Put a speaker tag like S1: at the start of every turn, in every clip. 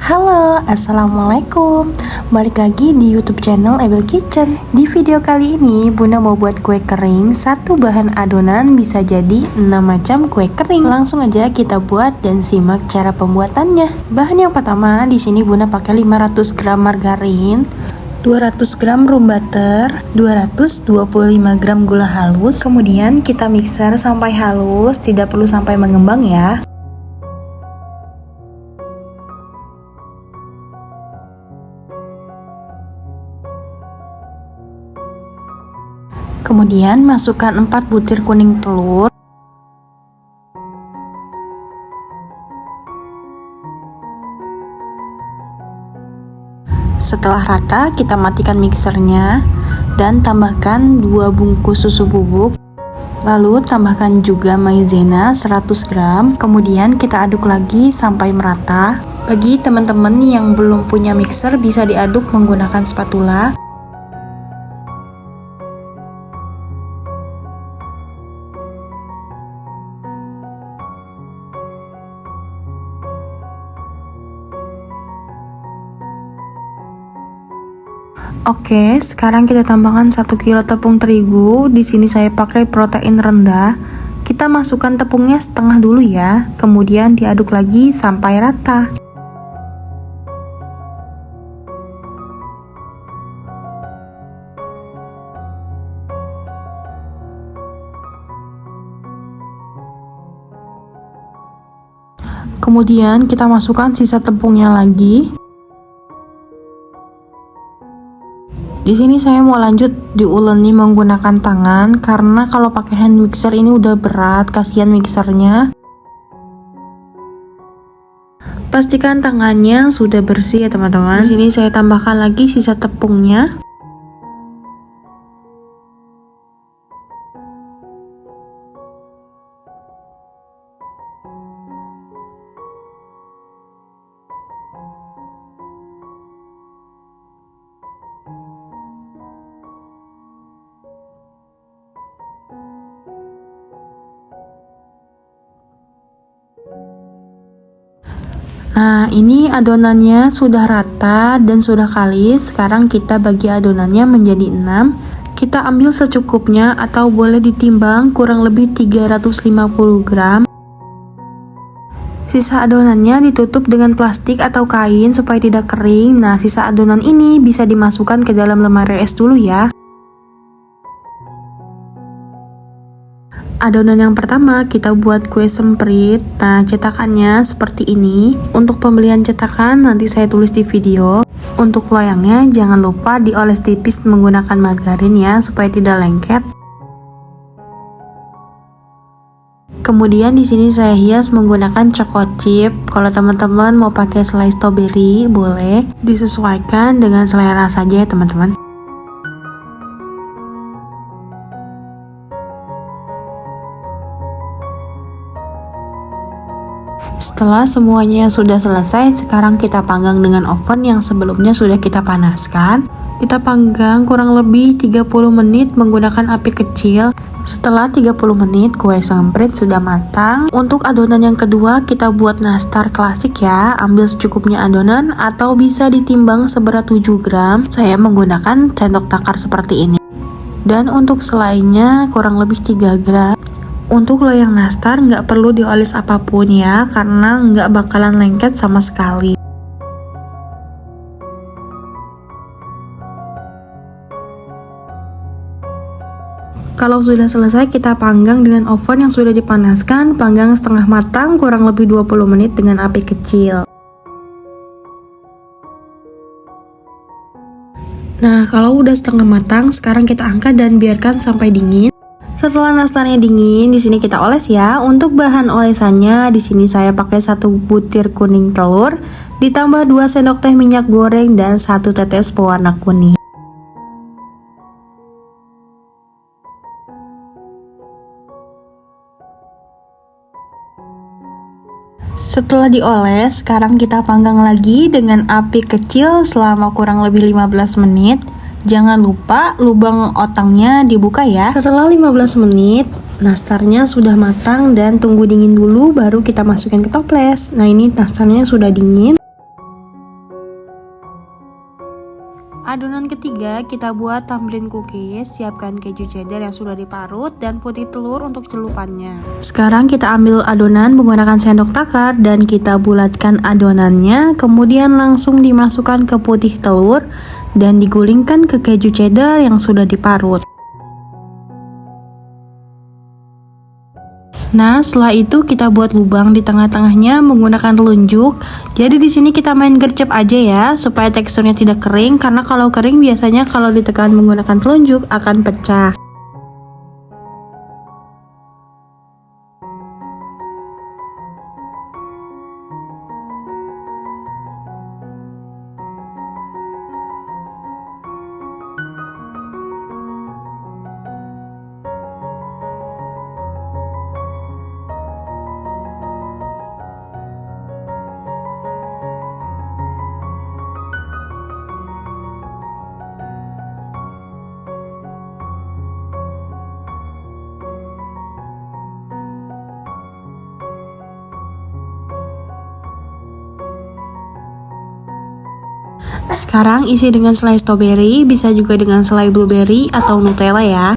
S1: Halo, assalamualaikum. Balik lagi di YouTube channel Abel Kitchen. Di video kali ini, Bunda mau buat kue kering. Satu bahan adonan bisa jadi 6 macam kue kering. Langsung aja kita buat dan simak cara pembuatannya. Bahan yang pertama, di sini Bunda pakai 500 gram margarin, 200 gram room butter, 225 gram gula halus. Kemudian kita mixer sampai halus, tidak perlu sampai mengembang ya. Kemudian masukkan 4 butir kuning telur. Setelah rata, kita matikan mixernya dan tambahkan 2 bungkus susu bubuk. Lalu tambahkan juga maizena 100 gram. Kemudian kita aduk lagi sampai merata. Bagi teman-teman yang belum punya mixer, bisa diaduk menggunakan spatula. Oke, sekarang kita tambahkan 1 kilo tepung terigu. Di sini saya pakai protein rendah. Kita masukkan tepungnya setengah dulu ya. Kemudian diaduk lagi sampai rata. Kemudian kita masukkan sisa tepungnya lagi. Di sini saya mau lanjut diuleni menggunakan tangan karena kalau pakai hand mixer ini udah berat, kasihan mixernya. Pastikan tangannya sudah bersih ya teman-teman. Di sini saya tambahkan lagi sisa tepungnya. Nah, ini adonannya sudah rata dan sudah kalis. Sekarang kita bagi adonannya menjadi 6. Kita ambil secukupnya atau boleh ditimbang kurang lebih 350 gram. Sisa adonannya ditutup dengan plastik atau kain supaya tidak kering. Nah, sisa adonan ini bisa dimasukkan ke dalam lemari es dulu ya. Adonan yang pertama kita buat kue semprit. Nah, cetakannya seperti ini. Untuk pembelian cetakan nanti saya tulis di video. Untuk loyangnya jangan lupa dioles tipis menggunakan margarin ya supaya tidak lengket. Kemudian di sini saya hias menggunakan choco chip. Kalau teman-teman mau pakai selai strawberry boleh, disesuaikan dengan selera saja ya teman-teman. Setelah semuanya sudah selesai, sekarang kita panggang dengan oven yang sebelumnya sudah kita panaskan. Kita panggang kurang lebih 30 menit menggunakan api kecil. Setelah 30 menit, kue semprit sudah matang. Untuk adonan yang kedua, kita buat nastar klasik ya. Ambil secukupnya adonan atau bisa ditimbang seberat 7 gram. Saya menggunakan sendok takar seperti ini. Dan untuk selainya kurang lebih 3 gram. Untuk loyang nastar nggak perlu dioles apapun ya, karena nggak bakalan lengket sama sekali. Kalau sudah selesai, kita panggang dengan oven yang sudah dipanaskan. Panggang setengah matang kurang lebih 20 menit dengan api kecil. Nah, kalau udah setengah matang, sekarang kita angkat dan biarkan sampai dingin. Setelah nastarnya dingin, di sini kita oles ya. Untuk bahan olesannya, di sini saya pakai 1 butir kuning telur, ditambah 2 sendok teh minyak goreng dan 1 tetes pewarna kuning. Setelah dioles, sekarang kita panggang lagi dengan api kecil selama kurang lebih 15 menit. Jangan lupa lubang otangnya dibuka ya. Setelah 15 menit, nastarnya sudah matang dan tunggu dingin dulu baru kita masukin ke toples. Nah, ini nastarnya sudah dingin. Adonan ketiga kita buat tambahin cookies. Siapkan keju cheddar yang sudah diparut dan putih telur untuk celupannya. Sekarang kita ambil adonan menggunakan sendok takar dan kita bulatkan adonannya. Kemudian langsung dimasukkan ke putih telur dan digulingkan ke keju cheddar yang sudah diparut. Nah, setelah itu kita buat lubang di tengah-tengahnya menggunakan telunjuk. Jadi di sini kita main gercep aja ya, supaya teksturnya tidak kering. Karena kalau kering biasanya kalau ditekan menggunakan telunjuk akan pecah. Sekarang isi dengan selai strawberry, bisa juga dengan selai blueberry atau Nutella ya.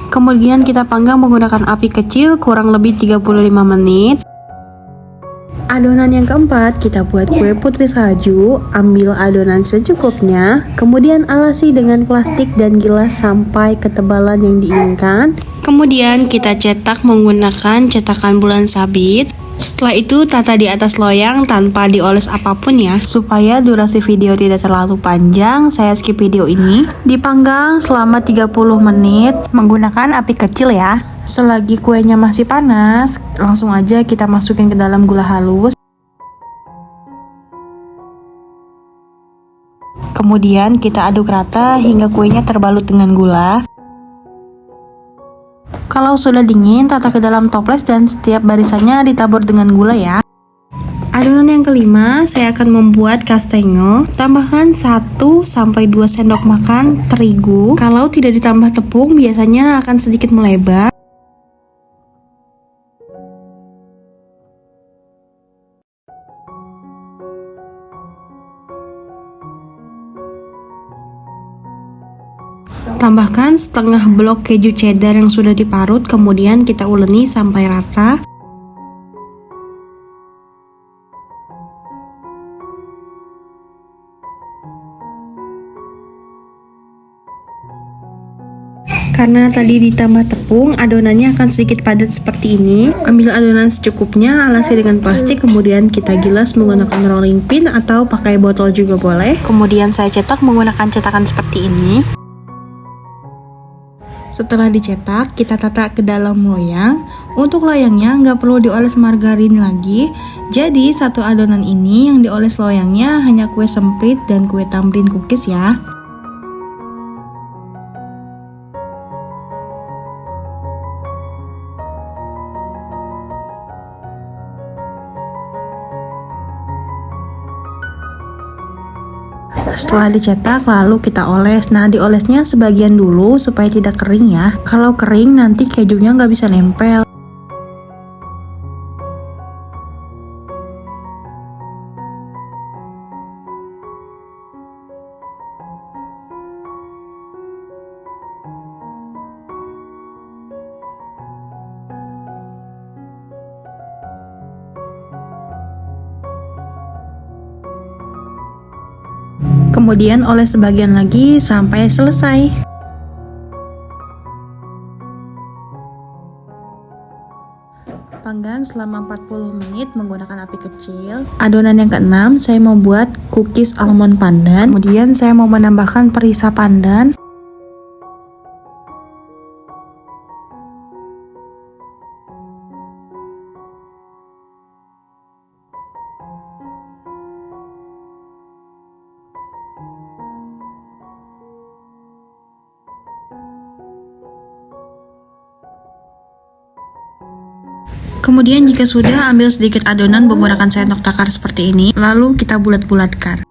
S1: Kemudian kita panggang menggunakan api kecil kurang lebih 35 menit. Adonan yang keempat, kita buat kue putri salju. Ambil adonan secukupnya, kemudian alasi dengan plastik dan gelas sampai ketebalan yang diinginkan. Kemudian kita cetak menggunakan cetakan bulan sabit. Setelah itu tata di atas loyang tanpa dioles apapun ya. Supaya durasi video tidak terlalu panjang, saya skip video ini. Dipanggang selama 30 menit menggunakan api kecil ya. Selagi kuenya masih panas, langsung aja kita masukin ke dalam gula halus. Kemudian kita aduk rata hingga kuenya terbalut dengan gula. Kalau sudah dingin, tata ke dalam toples dan setiap barisannya ditabur dengan gula ya. Adonan yang kelima, saya akan membuat kastengel. Tambahkan 1-2 sendok makan terigu. Kalau tidak ditambah tepung, biasanya akan sedikit melebar. Tambahkan setengah blok keju cheddar yang sudah diparut, kemudian kita uleni sampai rata. Karena tadi ditambah tepung, adonannya akan sedikit padat seperti ini. Ambil adonan secukupnya, alasi dengan plastik, kemudian kita gilas menggunakan rolling pin atau pakai botol juga boleh. Kemudian saya cetak menggunakan cetakan seperti ini. Setelah dicetak, kita tata ke dalam loyang. Untuk loyangnya nggak perlu dioles margarin lagi. Jadi satu adonan ini yang dioles loyangnya hanya kue semprit dan kue tamrin cookies ya. Setelah dicetak lalu kita oles. Nah, diolesnya sebagian dulu supaya tidak kering ya. Kalau kering nanti kejunya nggak bisa nempel. Kemudian oles sebagian lagi sampai selesai. Panggang selama 40 menit menggunakan api kecil. Adonan yang keenam, saya mau buat cookies almond pandan. Kemudian saya mau menambahkan perisa pandan. Kemudian jika sudah, ambil sedikit adonan menggunakan sendok takar seperti ini, lalu kita bulat-bulatkan.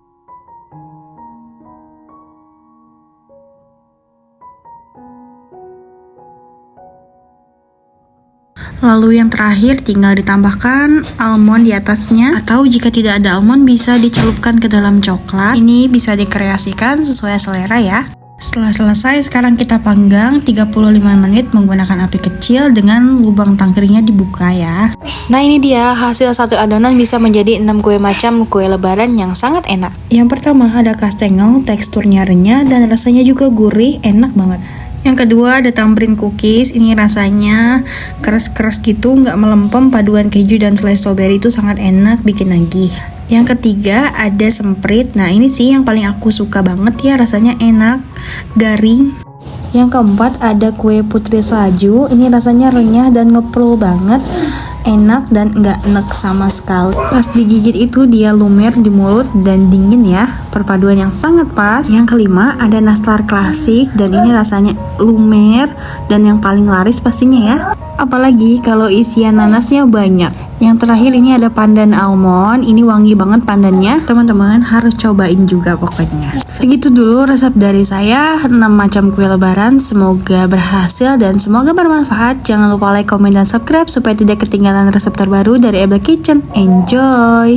S1: Lalu yang terakhir tinggal ditambahkan almond di atasnya, atau jika tidak ada almond bisa dicelupkan ke dalam coklat. Ini bisa dikreasikan sesuai selera ya. Setelah selesai, sekarang kita panggang 35 menit menggunakan api kecil dengan lubang tangkirnya dibuka ya. Nah ini dia hasil satu adonan bisa menjadi 6 kue macam kue lebaran yang sangat enak. Yang pertama ada kastengel, teksturnya renyah dan rasanya juga gurih, enak banget. Yang kedua ada tamrin cookies, ini rasanya keras-keras gitu, nggak melempem, paduan keju dan selai strawberry itu sangat enak, bikin nagih. Yang ketiga ada semprit, nah ini sih yang paling aku suka banget ya, rasanya enak, garing. Yang keempat ada kue putri salju, ini rasanya renyah dan ngeprul banget, enak dan nggak enek sama sekali. Pas digigit itu dia lumer di mulut dan dingin ya, perpaduan yang sangat pas. Yang kelima ada nastar klasik dan ini rasanya lumer dan yang paling laris pastinya ya, apalagi kalau isian nanasnya banyak. Yang terakhir ini ada pandan almond, ini wangi banget pandannya, teman-teman harus cobain juga pokoknya. Segitu dulu resep dari saya, 6 macam kue lebaran, semoga berhasil dan semoga bermanfaat. Jangan lupa like, komen, dan subscribe supaya tidak ketinggalan resep terbaru dari Ebla Kitchen. Enjoy!